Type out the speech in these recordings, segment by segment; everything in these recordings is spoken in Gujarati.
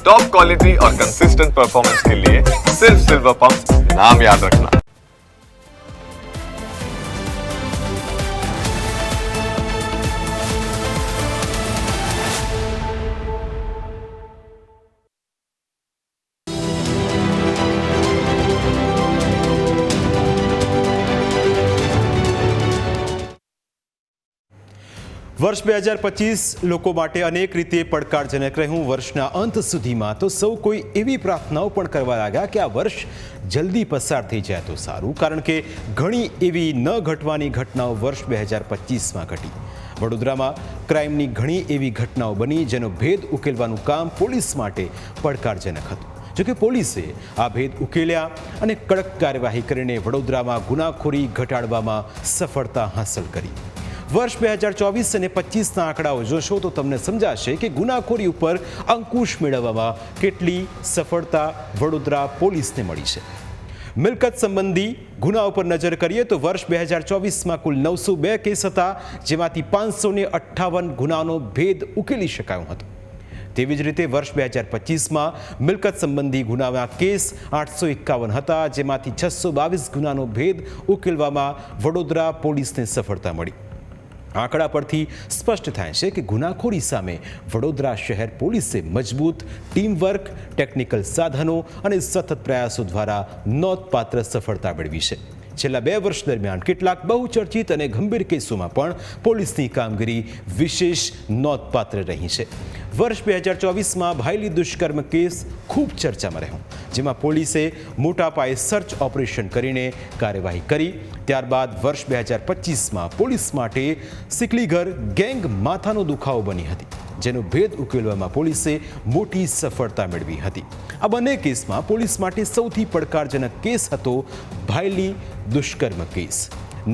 टॉप क्वालिटी और कंसिस्टेंट परफॉर्मेंस के लिए सिर्फ सिल्वर पंप नाम याद रखना। વર્ષ 2025 લોકો માટે અનેક રીતે પડકારજનક રહ્યું। વર્ષના અંત સુધીમાં તો સૌ કોઈ એવી પ્રાર્થનાઓ પણ કરવા લાગ્યા કે આ વર્ષ જલ્દી પસાર થઈ જાય તો સારું, કારણ કે ઘણી એવી ન ઘટવાની ઘટનાઓ વર્ષ 2025માં ઘટી। વડોદરામાં ક્રાઇમની ઘણી એવી ઘટનાઓ બની જેનો ભેદ ઉકેલવાનું કામ પોલીસ માટે પડકારજનક હતું। જોકે પોલીસે આ ભેદ ઉકેલ્યા અને કડક કાર્યવાહી કરીને વડોદરામાં ગુનાખોરી ઘટાડવામાં સફળતા હાંસલ કરી। વર્ષ 2024 અને 25ના આંકડાઓ જોશો તો તમને સમજાશે કે ગુનાખોરી ઉપર અંકુશ મેળવવામાં કેટલી સફળતા વડોદરા પોલીસને મળી છે। મિલકત સંબંધી ગુનાઓ પર નજર કરીએ તો વર્ષ 2024માં કુલ 902 કેસ હતા, જેમાંથી 558 ગુનાનો ભેદ ઉકેલી શકાયો હતો। તેવી જ રીતે વર્ષ 2025માં મિલકત સંબંધી ગુનાના કેસ 851 હતા, જેમાંથી 622 ગુનાનો ભેદ ઉકેલવામાં વડોદરા પોલીસને સફળતા મળી। આંકડા પરથી સ્પષ્ટ થાય છે કે ગુનાખોરી સામે વડોદરા શહેર પોલીસે મજબૂત ટીમવર્ક, ટેકનિકલ સાધનો અને સતત પ્રયાસો દ્વારા નોંધપાત્ર સફળતા મેળવી છે। છેલ્લા 2 વર્ષ દરમિયાન કેટલાક બહુચર્ચિત અને ગંભીર કેસોમાં પણ પોલીસની કામગીરી વિશેષ નોંધપાત્ર રહી છે। વર્ષ 2024માં ભાયલી દુષ્કર્મ કેસ ખૂબ ચર્ચામાં રહ્યો, જેમાં પોલીસે મોટા પાયે સર્ચ ઓપરેશન કરીને કાર્યવાહી કરી। ત્યારબાદ વર્ષ 2025માં પોલીસ માટે સિકલીગર ગેંગ માથાનો દુખાવો બની હતી, જેનો ભેદ ઉકેલવામાં પોલીસે મોટી સફળતા મેળવી હતી। આ બંને કેસમાં પોલીસ માટે સૌથી પડકારજનક કેસ હતો ભાયલી દુષ્કર્મ કેસ।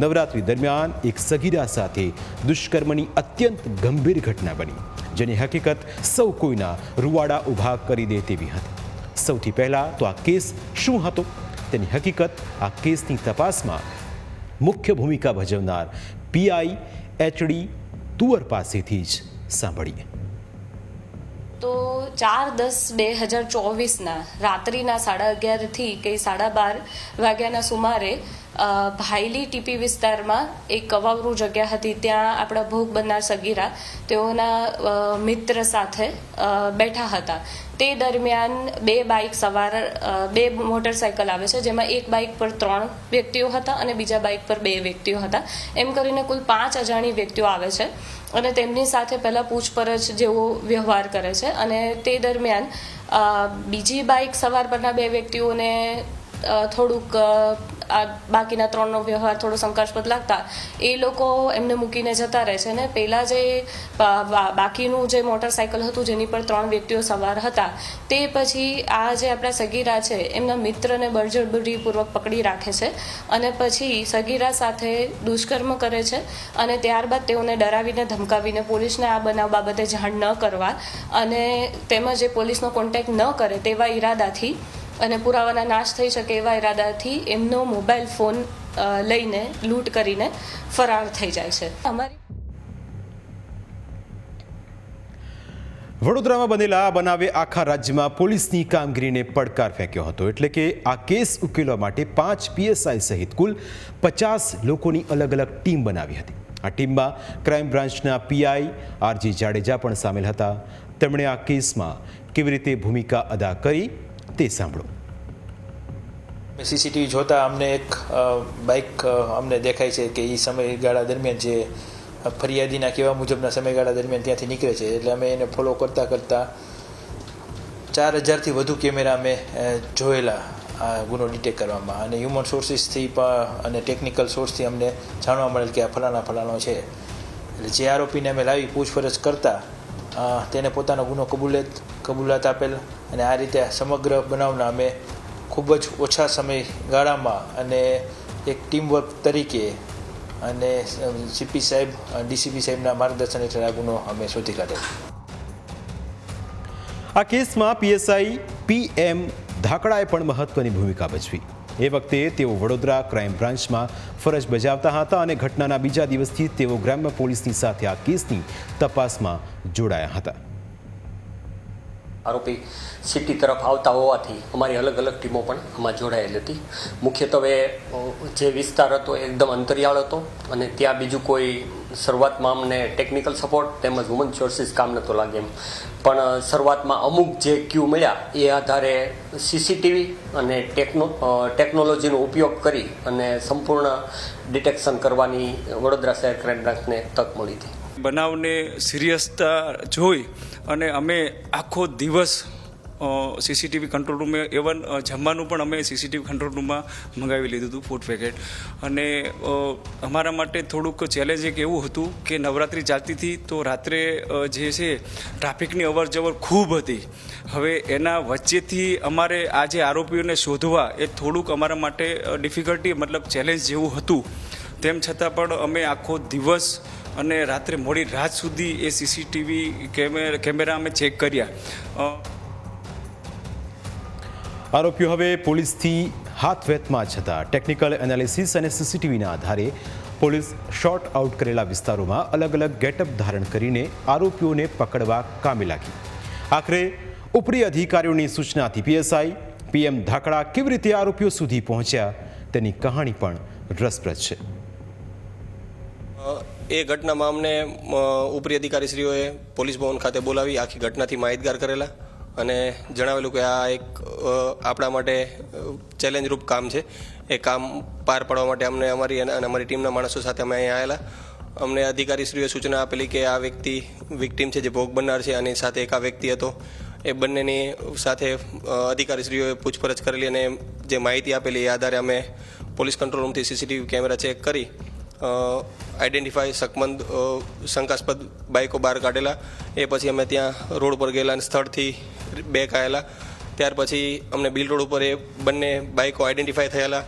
નવરાત્રી દરમિયાન એક સગીરા સાથે દુષ્કર્મની અત્યંત ગંભીર ઘટના બની, જેની હકીકત સૌ કોઈના રૂવાડા ઊભા કરી દે તેવી હતી। સૌથી પહેલાં તો આ કેસ શું હતો તેની હકીકત આ કેસની તપાસમાં મુખ્ય ભૂમિકા ભજવનાર પીઆઈ એચડી તુવર પાસેથી જ સાંભળીએ। તો 4/10/2024ના રાત્રિના 11:30થી કે 12:30 વાગ્યાના સુમારે ભાયલી ટીપી વિસ્તારમાં એક કવાવરૂ જગ્યા હતી, ત્યાં આપણા ભોગ બનનાર સગીરા તેઓના મિત્ર સાથે બેઠા હતા। તે દરમિયાન 2 બાઇક સવાર 2 મોટરસાઇકલ આવે છે, જેમાં એક બાઇક પર 3 વ્યક્તિઓ હતા અને બીજા બાઇક પર 2 વ્યક્તિઓ હતા। એમ કરીને કુલ 5 અજાણી વ્યક્તિઓ આવે છે અને તેમની સાથે પહેલાં પૂછપરછ જેવો વ્યવહાર કરે છે। અને તે દરમિયાન બીજી બાઇક સવાર પરના 2 વ્યક્તિઓને થોડુંક બાકીના 3નો વ્યવહાર થોડો શંકાસ્પદ લાગતા એ લોકો એમને મૂકીને જતા રહે છે। અને પહેલાં જે બાકીનું જે મોટરસાઇકલ હતું જેની પર 3 વ્યક્તિઓ સવાર હતા, તે પછી આ જે આપણા સગીરા છે એમના મિત્રને બળજબરીપૂર્વક પકડી રાખે છે અને પછી સગીરા સાથે દુષ્કર્મ કરે છે અને ત્યારબાદ તેઓને ડરાવીને ધમકાવીને પોલીસને આ બનાવ બાબતે જાણ ન કરવા અને તેમજ એ પોલીસનો કોન્ટેક્ટ ન કરે તેવા ઈરાદાથી અને પુરાવાના નાશ થઈ શકે એવા ઈરાદાથી એમનો મોબાઈલ ફોન લઈને લૂંટ કરીને ફરાર થઈ જાય છે। અમારી વડોદરામાં બનેલા આ બનાવે આખા રાજ્યમાં પોલીસની કામગીરીને પડકાર ફેંક્યો હતો। એટલે કે આ કેસ ઉકેલવા માટે 5 પીએસઆઈ સહિત કુલ 50 લોકોની અલગ અલગ ટીમ બનાવી હતી। આ ટીમમાં ક્રાઇમ બ્રાન્ચના પીઆઈ આરજી જાડેજા પણ સામેલ હતા। તેમણે આ કેસમાં કેવી રીતે ભૂમિકા અદા કરી તે સાંભળો। સીસીટીવી જોતા અમને એક બાઇક અમને દેખાય છે કે એ સમયગાળા દરમિયાન જે ફરિયાદીના કહેવા મુજબના સમયગાળા દરમિયાન ત્યાંથી નીકળે છે, એટલે અમે એને ફોલો કરતાં 4000થી વધુ કેમેરા અમે જોયેલા આ ગુનો ડિટેક્ટ કરવામાં, અને હ્યુમન સોર્સિસથી પણ અને ટેકનિકલ સોર્સથી અમને જાણવા મળેલ કે આ ફલાણો છે। એટલે જે આરોપીને અમે લાવી પૂછપરછ કરતાં તેને પોતાનો ગુનો કબૂલાત આપેલ અને આ રીતે સમગ્ર બનાવના અમે ખૂબ જ ઓછા સમયગાળામાં અને એક ટીમવર્ક તરીકે અને સીપી સાહેબ ડીસીપી સાહેબના માર્ગદર્શન હેઠળ આ ગુનો અમે શોધી કાઢેલ। આ કેસમાં પીએસઆઈ પીએમ ધાકડાએ પણ મહત્વની ભૂમિકા ભજવી। એ વખતે તેઓ વડોદરા ક્રાઇમ બ્રાન્ચમાં ફરજ બજાવતા હતા અને ઘટનાના બીજા દિવસથી તેઓ ગ્રામ્ય પોલીસની સાથે આ કેસની તપાસમાં જોડાયા હતા। આરોપી સિટી તરફ આવતા હોવાથી અમારી અલગ અલગ ટીમો પણ આમાં જોડાયેલી હતી. મુખ્યત્વે જે વિસ્તાર હતો એકદમ અંતરિયાળ હતો અને ત્યાં બીજું કોઈ શરૂઆતમાં અમને ટેકનિકલ સપોર્ટ તેમજ હ્યુમન સોર્સિસ કામ નહોતો લાગે એમ, પણ શરૂઆતમાં અમુક જે ક્યુ મળ્યા એ આધારે સીસીટીવી અને ટેકનોલોજીનો ઉપયોગ કરી અને સંપૂર્ણ ડિટેક્શન કરવાની વડોદરા શહેર ક્રાઇમ બ્રાન્ચને તક મળી હતી. બનાવને સિરિયસતા જોઈ અને અમે આખો દિવસ સીસીટીવી કંટ્રોલ રૂમે ઇવન જમવાનું પણ અમે સીસીટીવી કંટ્રોલ રૂમમાં મંગાવી લીધું હતું ફૂડ પેકેટ. અને અમારા માટે થોડુંક ચેલેન્જ એક એવું હતું કે નવરાત્રિ ચાલતી હતી તો રાત્રે જે છે ટ્રાફિકની અવર જવર ખૂબ હતી. હવે એના વચ્ચેથી અમારે આ જે આરોપીઓને શોધવા એ થોડુંક અમારા માટે ડિફિકલ્ટી મતલબ ચેલેન્જ જેવું હતું. તેમ છતાં પણ અમે આખો દિવસ અને રાત્રે મોડી રાત સુધી એ સીસીટીવી કેમેરા અમે ચેક કર્યા. આરોપીઓ હવે પોલીસથી હાથ વેતમાં છતાં ટેકનિકલ એનાલિસિસ અને સીસીટીવીના આધારે પોલીસ શોર્ટ આઉટ કરેલા વિસ્તારોમાં અલગ અલગ ગેટઅપ ધારણ કરીને આરોપીઓને પકડવા કામે લાગી. આખરે ઉપરી અધિકારીઓની સૂચનાથી પીએસઆઈ PM ધાકડા કેવી રીતે આરોપીઓ સુધી પહોંચ્યા તેની કહાણી પણ રસપ્રદ છે. એ ઘટનામાં અમને ઉપરી અધિકારીશ્રીઓએ પોલીસ ભવન ખાતે બોલાવી આખી ઘટનાથી માહિતગાર કરેલા અને જણાવેલું કે આ એક આપણા માટે ચેલેન્જરૂપ કામ છે. એ કામ પાર પાડવા માટે અમને અમારી ટીમના માણસો સાથે અમે અહીંયા આવેલા. અમને અધિકારીશ્રીઓએ સૂચના આપેલી કે આ વ્યક્તિ વિક્ટીમ છે જે ભોગ બનનાર છે અને સાથે એક આ વ્યક્તિ હતો. એ બંનેની સાથે અધિકારીશ્રીઓએ પૂછપરછ કરેલી અને જે માહિતી આપેલી એ આધારે અમે પોલીસ કંટ્રોલ રૂમથી સીસીટીવી કેમેરા ચેક કરી આઈડેન્ટિફાઈ શકમંદ શંકાસ્પદ બાઇકો બહાર કાઢેલા. એ પછી અમે ત્યાં રોડ પર ગયેલા અને સ્થળથી બેક આવેલા. ત્યાર પછી અમને બિલ રોડ ઉપર એ બંને બાઇકો આઈડેન્ટિફાઈ થયેલા.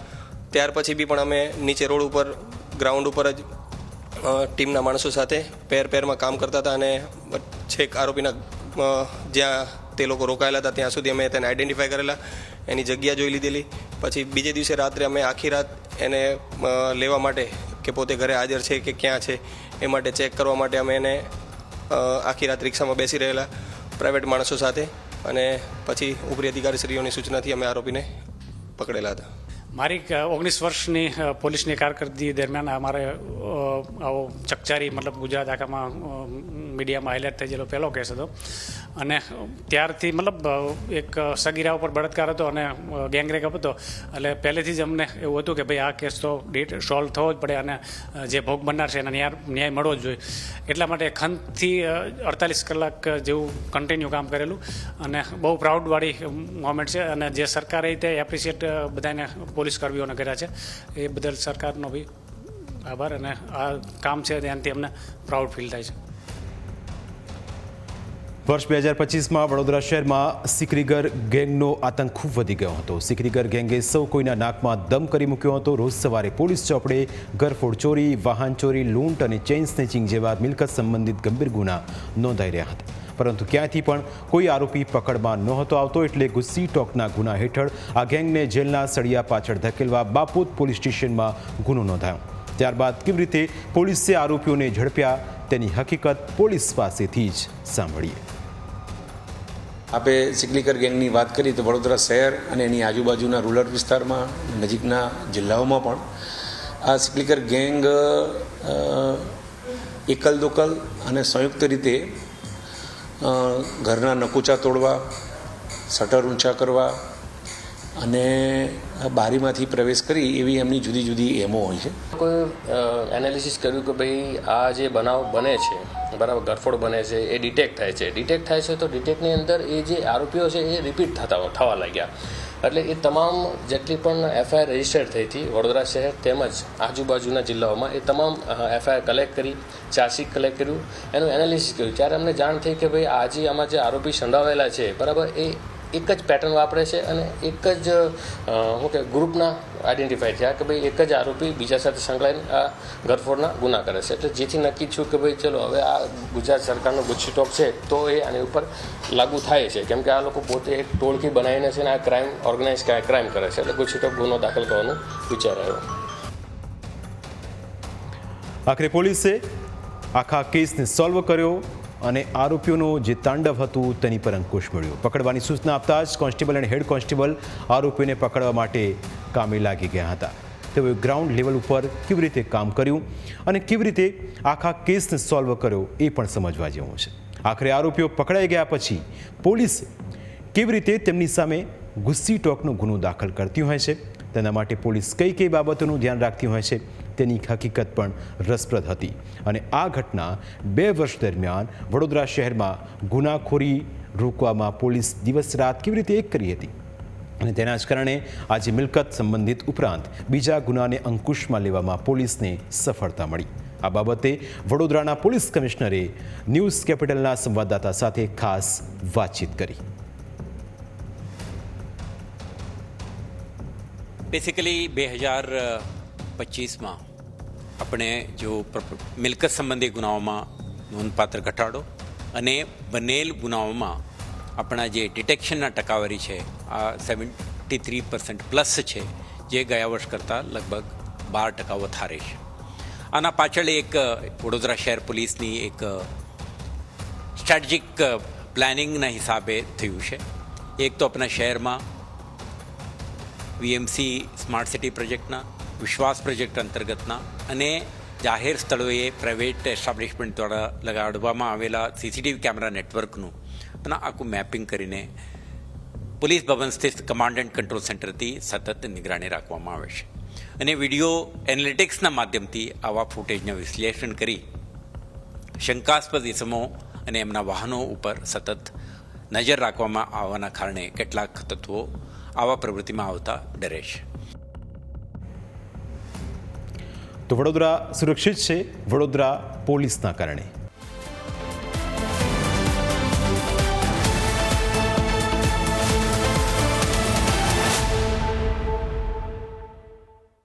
ત્યાર પછી બી પણ અમે નીચે રોડ ઉપર ગ્રાઉન્ડ ઉપર જ ટીમના માણસો સાથે પેરમાં કામ કરતા હતા અને છેક આરોપીના જ્યાં તે લોકો રોકાયેલા હતા ત્યાં સુધી અમે તેને આઈડેન્ટિફાઈ કરેલા, એની જગ્યા જોઈ લીધેલી. પછી બીજે દિવસે રાત્રે અમે આખી રાત એને લેવા માટે કે પોતે ઘરે હાજર છે કે ક્યાં છે એ માટે ચેક કરવા માટે અમે એને આખી રાત રિક્ષામાં બેસી રહેલા પ્રાઇવેટ માણસો સાથે અને પછી ઉપરી અધિકારીશ્રીઓની સૂચનાથી અમે આરોપીને પકડેલા હતા. મારી 19 વર્ષની પોલીસની કારકિર્દી દરમિયાન અમારે આવો ચકચારી મતલબ ગુજરાત આખામાં મીડિયામાં હાઇલાઇટ થઈ ગયેલો પહેલો કેસ હતો. અને ત્યારથી મતલબ એક સગીરા ઉપર બળાત્કાર હતો અને ગેંગરેપ હતો. એટલે પહેલેથી જ અમને એવું હતું કે ભાઈ આ કેસ તો સોલ્વ થવો જ પડે અને જે ભોગ બનનાર છે એને ન્યાય મળવો જ જોઈએ. એટલા માટે ખંતથી 48 કલાક જેવું કન્ટિન્યુ કામ કરેલું અને બહુ પ્રાઉડવાળી મોમેન્ટ છે. અને જે સરકારે તે એપ્રિશિએટ બધાને પોલીસ કર્મીઓને કર્યા છે એ બદલ સરકારનો બી આભાર. અને આ કામ છે ત્યાંથી અમને પ્રાઉડ ફીલ થાય છે. વર્ષ 2025માં વડોદરા શહેરમાં સિકરીગર ગેંગનો આતંક ખૂબ વધી ગયો હતો. સિકરીગર ગેંગે સૌ કોઈના નાકમાં દમ કરી મૂક્યો હતો. રોજ સવારે પોલીસ ચોપડે ઘરફોડ ચોરી, વાહન ચોરી, લૂંટ અને ચેઇન સ્નેચિંગ જેવા મિલકત સંબંધિત ગંભીર ગુના નોંધાઈ રહ્યા હતા. પરંતુ ક્યાંથી પણ કોઈ આરોપી પકડમાં નહોતો આવતો. એટલે ગુસ્સી ટોકના ગુના હેઠળ આ ગેંગને જેલના સળિયા પાછળ ધકેલવા બાપોદ પોલીસ સ્ટેશનમાં ગુનો નોંધાયો. ત્યારબાદ કેવી રીતે પોલીસે આરોપીઓને ઝડપ્યા તેની હકીકત પોલીસ પાસેથી જ સાંભળીએ. આપણે સિકલીગર ગેંગની વાત કરી તો વડોદરા શહેર અને એની આજુબાજુના રૂરલ વિસ્તારમાં નજીકના જિલ્લાઓમાં પણ આ સિકલીગર ગેંગ એકલ દોકલ અને સંયુક્ત રીતે ઘરના નકુચા તોડવા, શટર ઊંચા કરવા અને બારીમાંથી પ્રવેશ કરી એવી એમની જુદી જુદી એમો હોય છે. કોઈ એનાલિસિસ કર્યું કે ભાઈ આ જે બનાવ બને છે બરાબર ગરફોડ બને છે એ ડિટેક્ટ થાય છે તો ડિટેક્ટની અંદર એ જે આરોપીઓ છે એ રિપીટ થવા લાગ્યા. એટલે એ તમામ જેટલી પણ FIR રજિસ્ટર્ડ થઈ હતી વડોદરા શહેર તેમજ આજુબાજુના જિલ્લાઓમાં એ તમામ FIR કલેક્ટ કરી, ચાર્જશીટ કલેક્ટ કર્યું, એનું એનાલિસિસ કર્યું. ત્યારે અમને જાણ થઈ કે ભાઈ આજે આમાં જે આરોપી સંડોવાયેલા છે બરાબર એ એક જ પેટર્ન વાપરે છે અને એક જ શું કે ગ્રુપના આઈડેન્ટિફાઈ થયા કે ભાઈ એક જ આરોપી બીજા સાથે સંકળાઈને આ ઘરફોડના ગુના કરે છે. એટલે જેથી નક્કી થયું કે ભાઈ ચલો હવે આ ગુજરાત સરકારનો ગુસ્સી ટોક છે તો એ આની ઉપર લાગુ થાય છે કેમ કે આ લોકો પોતે એક ટોળકી બનાવીને છે ને આ ક્રાઇમ ઓર્ગેનાઇઝ ક્રાઇમ કરે છે. એટલે ગુસ્સી ટોક ગુનો દાખલ કરવાનો વિચાર આવ્યો. આખરે પોલીસે આખા કેસને સોલ્વ કર્યો અને આરોપીઓનું જે તાંડવ હતું તેની પર અંકુશ મળ્યો. પકડવાની સૂચના આપતા જ કોન્સ્ટેબલ અને હેડ કોન્સ્ટેબલ આરોપીઓને પકડવા માટે કામે લાગી ગયા હતા. તેઓએ ગ્રાઉન્ડ લેવલ ઉપર કેવી રીતે કામ કર્યું અને કેવી રીતે આખા કેસને સોલ્વ કર્યો એ પણ સમજવા જેવું છે. આખરે આરોપીઓ પકડાઈ ગયા પછી પોલીસ કેવી રીતે તેમની સામે ગુસ્સી ટોકનો ગુનો દાખલ કરતી હોય છે, તેના માટે પોલીસ કઈ કઈ બાબતોનું ધ્યાન રાખતી હોય છે તેની હકીકત પણ રસપ્રદ હતી. અને આ ઘટના 2 વર્ષ દરમિયાન વડોદરા શહેરમાં ગુનાખોરી રોકવામાં પોલીસ દિવસ રાત કેવી રીતે એક કરી હતી અને તેના જ કારણે આજે મિલકત સંબંધિત ઉપરાંત બીજા ગુનાને અંકુશમાં લેવામાં પોલીસને સફળતા મળી. આ બાબતે વડોદરાના પોલીસ કમિશનરે ન્યૂઝ કેપિટલના સંવાદદાતા સાથે ખાસ વાતચીત કરી. બેસિકલી 2025માં આપણે જો મિલકત સંબંધી ગુનાઓમાં નોંધપાત્ર ઘટાડો અને બનેલ ગુનાઓમાં આપણા જે ડિટેક્શનના ટકાવારી છે આ 73% પ્લસ છે, જે ગયા વર્ષ કરતાં લગભગ 12% વધારે છે. આના પાછળ એક વડોદરા શહેર પોલીસની એક સ્ટ્રેટેજિક પ્લાનિંગના હિસાબે થયું છે. એક તો આપણા શહેરમાં વીએમસી સ્માર્ટ સિટી પ્રોજેક્ટના, વિશ્વાસ પ્રોજેક્ટ અંતર્ગતના અને જાહેર સ્થળોએ પ્રાઇવેટ એસ્ટાબ્લિશમેન્ટ દ્વારા લગાડવામાં આવેલા સીસીટીવી કેમેરા નેટવર્કનું અને આખું મેપિંગ કરીને પોલીસ ભવન સ્થિત કમાન્ડ એન્ડ કંટ્રોલ સેન્ટરથી સતત નિગરાની રાખવામાં આવે છે. અને વિડીયો એનાલિટિક્સના માધ્યમથી આવા ફૂટેજનું વિશ્લેષણ કરી શંકાસ્પદ ઇસમો અને એમના વાહનો ઉપર સતત નજર રાખવામાં આવવાના કારણે કેટલાક તત્વો આવા પ્રવૃત્તિમાં આવતા ડરે છે. તો વડોદરા સુરક્ષિત છે વડોદરા પોલીસના કારણે.